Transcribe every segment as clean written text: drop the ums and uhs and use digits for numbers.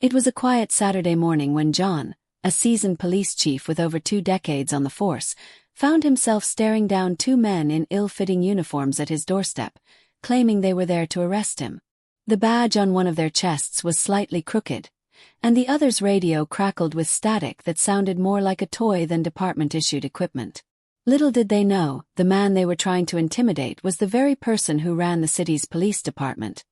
It was a quiet Saturday morning when John, a seasoned police chief with over 2 decades on the force, found himself staring down 2 men in ill-fitting uniforms at his doorstep, claiming they were there to arrest him. The badge on one of their chests was slightly crooked, and the other's radio crackled with static that sounded more like a toy than department-issued equipment. Little did they know, the man they were trying to intimidate was the very person who ran the city's police department,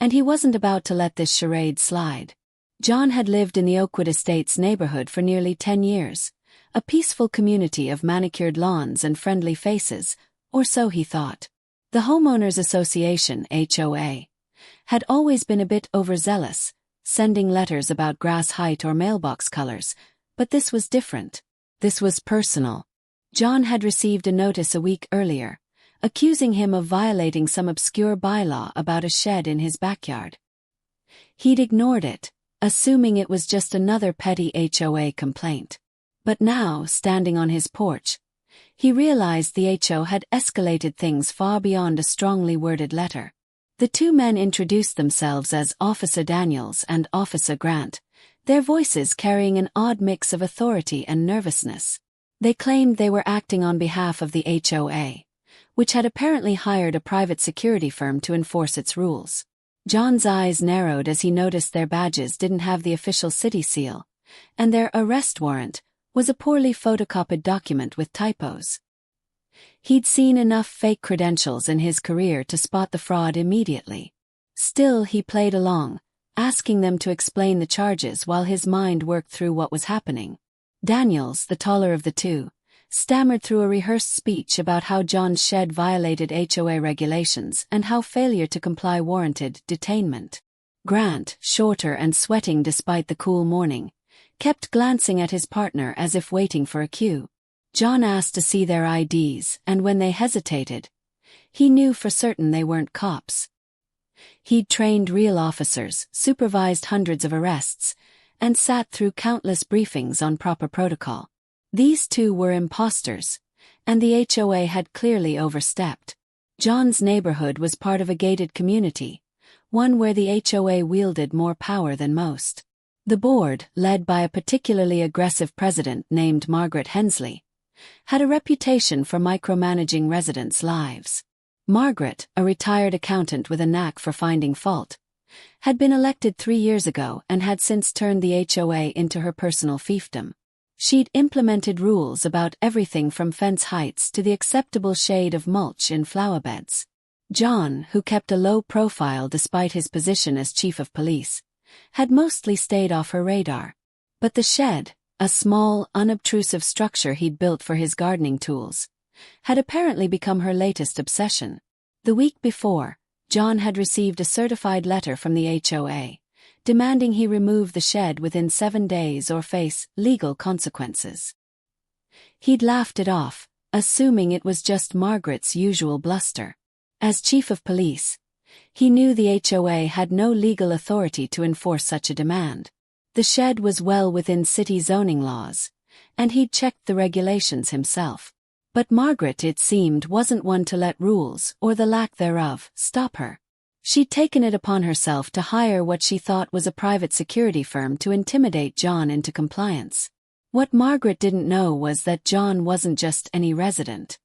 and he wasn't about to let this charade slide. John had lived in the Oakwood Estates neighborhood for nearly 10 years, a peaceful community of manicured lawns and friendly faces, or so he thought. The Homeowners Association, HOA, had always been a bit overzealous, sending letters about grass height or mailbox colors, but this was different. This was personal. John had received a notice a week earlier, accusing him of violating some obscure bylaw about a shed in his backyard. He'd ignored it, assuming it was just another petty HOA complaint. But now, standing on his porch, he realized the HO had escalated things far beyond a strongly worded letter. The 2 men introduced themselves as Officer Daniels and Officer Grant, their voices carrying an odd mix of authority and nervousness. They claimed they were acting on behalf of the HOA, which had apparently hired a private security firm to enforce its rules. John's eyes narrowed as he noticed their badges didn't have the official city seal, and their arrest warrant was a poorly photocopied document with typos. He'd seen enough fake credentials in his career to spot the fraud immediately. Still, he played along, asking them to explain the charges while his mind worked through what was happening. Daniels, the taller of the 2, stammered through a rehearsed speech about how John's shed violated HOA regulations and how failure to comply warranted detainment. Grant, shorter and sweating despite the cool morning, kept glancing at his partner as if waiting for a cue. John asked to see their IDs, and when they hesitated, he knew for certain they weren't cops. He'd trained real officers, supervised hundreds of arrests, and sat through countless briefings on proper protocol. These 2 were imposters, and the HOA had clearly overstepped. John's neighborhood was part of a gated community, one where the HOA wielded more power than most. The board, led by a particularly aggressive president named Margaret Hensley, had a reputation for micromanaging residents' lives. Margaret, a retired accountant with a knack for finding fault, had been elected 3 years ago and had since turned the HOA into her personal fiefdom. She'd implemented rules about everything from fence heights to the acceptable shade of mulch in flower beds. John, who kept a low profile despite his position as chief of police, had mostly stayed off her radar. But the shed, a small, unobtrusive structure he'd built for his gardening tools, had apparently become her latest obsession. The week before, John had received a certified letter from the HOA, demanding he remove the shed within 7 days or face legal consequences. He'd laughed it off, assuming it was just Margaret's usual bluster. As chief of police, he knew the HOA had no legal authority to enforce such a demand. The shed was well within city zoning laws, and he'd checked the regulations himself. But Margaret, it seemed, wasn't one to let rules, or the lack thereof, stop her. She'd taken it upon herself to hire what she thought was a private security firm to intimidate John into compliance. What Margaret didn't know was that John wasn't just any resident.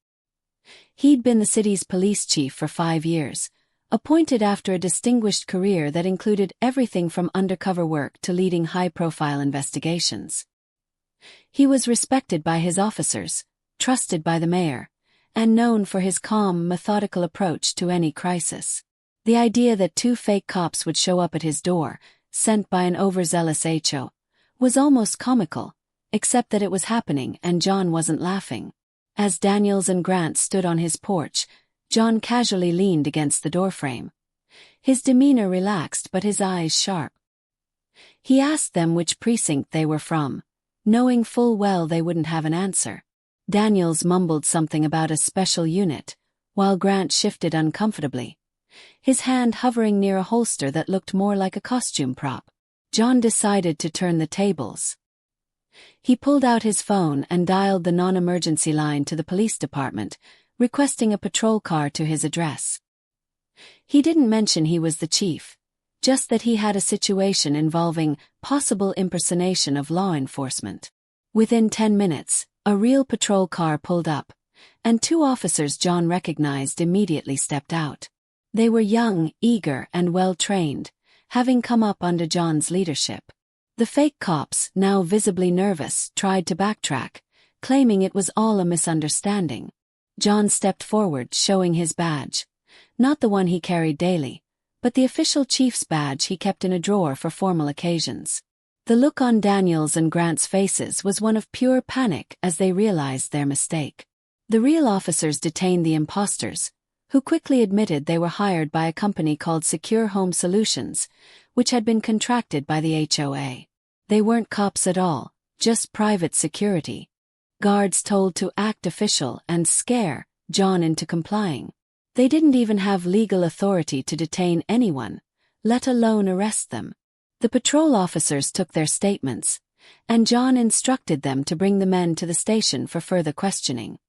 He'd been the city's police chief for 5 years, appointed after a distinguished career that included everything from undercover work to leading high-profile investigations. He was respected by his officers, trusted by the mayor, and known for his calm, methodical approach to any crisis. The idea that 2 fake cops would show up at his door, sent by an overzealous HO, was almost comical, except that it was happening and John wasn't laughing. As Daniels and Grant stood on his porch, John casually leaned against the doorframe. His demeanor relaxed but his eyes sharp. He asked them which precinct they were from, knowing full well they wouldn't have an answer. Daniels mumbled something about a special unit, while Grant shifted uncomfortably, his hand hovering near a holster that looked more like a costume prop. John decided to turn the tables. He pulled out his phone and dialed the non-emergency line to the police department, requesting a patrol car to his address. He didn't mention he was the chief, just that he had a situation involving possible impersonation of law enforcement. Within 10 minutes, a real patrol car pulled up, and 2 officers John recognized immediately stepped out. They were young, eager, and well-trained, having come up under John's leadership. The fake cops, now visibly nervous, tried to backtrack, claiming it was all a misunderstanding. John stepped forward, showing his badge. Not the one he carried daily, but the official chief's badge he kept in a drawer for formal occasions. The look on Daniel's and Grant's faces was one of pure panic as they realized their mistake. The real officers detained the imposters, who quickly admitted they were hired by a company called Secure Home Solutions, which had been contracted by the HOA. They weren't cops at all, just private security guards told to act official and scare John into complying. They didn't even have legal authority to detain anyone, let alone arrest them. The patrol officers took their statements, and John instructed them to bring the men to the station for further questioning.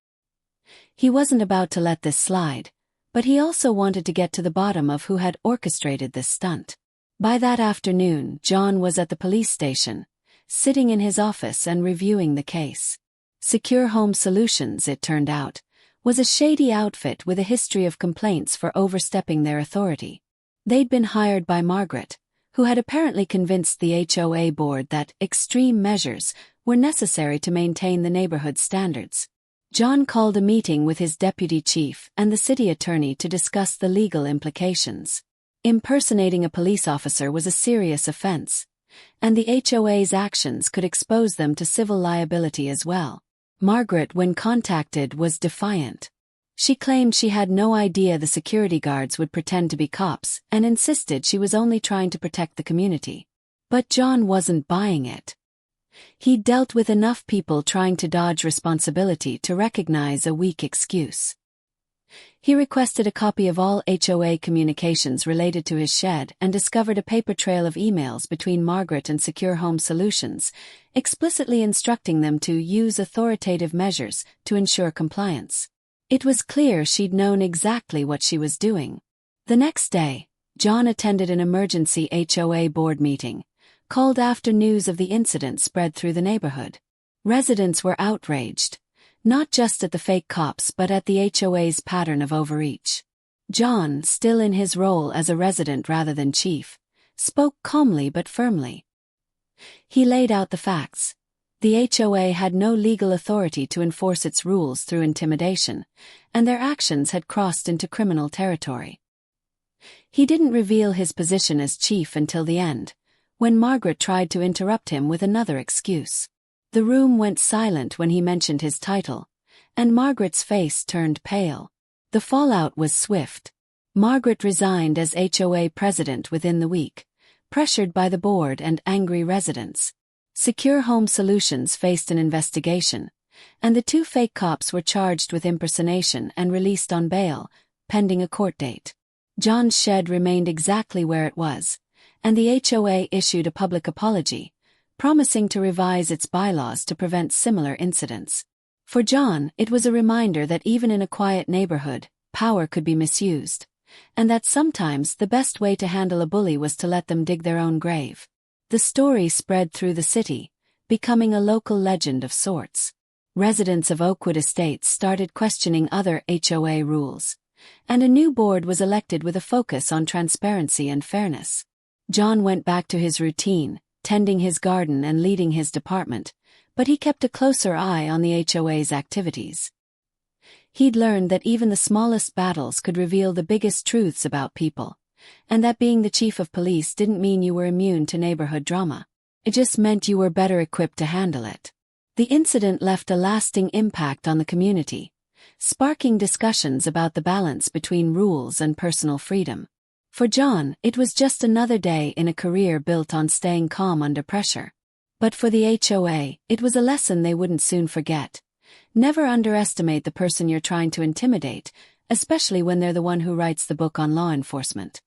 He wasn't about to let this slide, but he also wanted to get to the bottom of who had orchestrated this stunt. By that afternoon, John was at the police station, sitting in his office and reviewing the case. Secure Home Solutions, it turned out, was a shady outfit with a history of complaints for overstepping their authority. They'd been hired by Margaret, who had apparently convinced the HOA board that extreme measures were necessary to maintain the neighborhood standards. John called a meeting with his deputy chief and the city attorney to discuss the legal implications. Impersonating a police officer was a serious offense, and the HOA's actions could expose them to civil liability as well. Margaret, when contacted, was defiant. She claimed she had no idea the security guards would pretend to be cops and insisted she was only trying to protect the community. But John wasn't buying it. He'd dealt with enough people trying to dodge responsibility to recognize a weak excuse. He requested a copy of all HOA communications related to his shed and discovered a paper trail of emails between Margaret and Secure Home Solutions, explicitly instructing them to use authoritative measures to ensure compliance. It was clear she'd known exactly what she was doing. The next day, John attended an emergency HOA board meeting, called after news of the incident spread through the neighborhood. Residents were outraged, not just at the fake cops but at the HOA's pattern of overreach. John, still in his role as a resident rather than chief, spoke calmly but firmly. He laid out the facts. The HOA had no legal authority to enforce its rules through intimidation, and their actions had crossed into criminal territory. He didn't reveal his position as chief until the end, when Margaret tried to interrupt him with another excuse. The room went silent when he mentioned his title, and Margaret's face turned pale. The fallout was swift. Margaret resigned as HOA president within the week, pressured by the board and angry residents. Secure Home Solutions faced an investigation, and the 2 fake cops were charged with impersonation and released on bail, pending a court date. John's shed remained exactly where it was, and the HOA issued a public apology, promising to revise its bylaws to prevent similar incidents. For John, it was a reminder that even in a quiet neighborhood, power could be misused, and that sometimes the best way to handle a bully was to let them dig their own grave. The story spread through the city, becoming a local legend of sorts. Residents of Oakwood Estates started questioning other HOA rules, and a new board was elected with a focus on transparency and fairness. John went back to his routine, tending his garden and leading his department, but he kept a closer eye on the HOA's activities. He'd learned that even the smallest battles could reveal the biggest truths about people, and that being the chief of police didn't mean you were immune to neighborhood drama. It just meant you were better equipped to handle it. The incident left a lasting impact on the community, sparking discussions about the balance between rules and personal freedom. For John, it was just another day in a career built on staying calm under pressure. But for the HOA, it was a lesson they wouldn't soon forget. Never underestimate the person you're trying to intimidate, especially when they're the one who writes the book on law enforcement.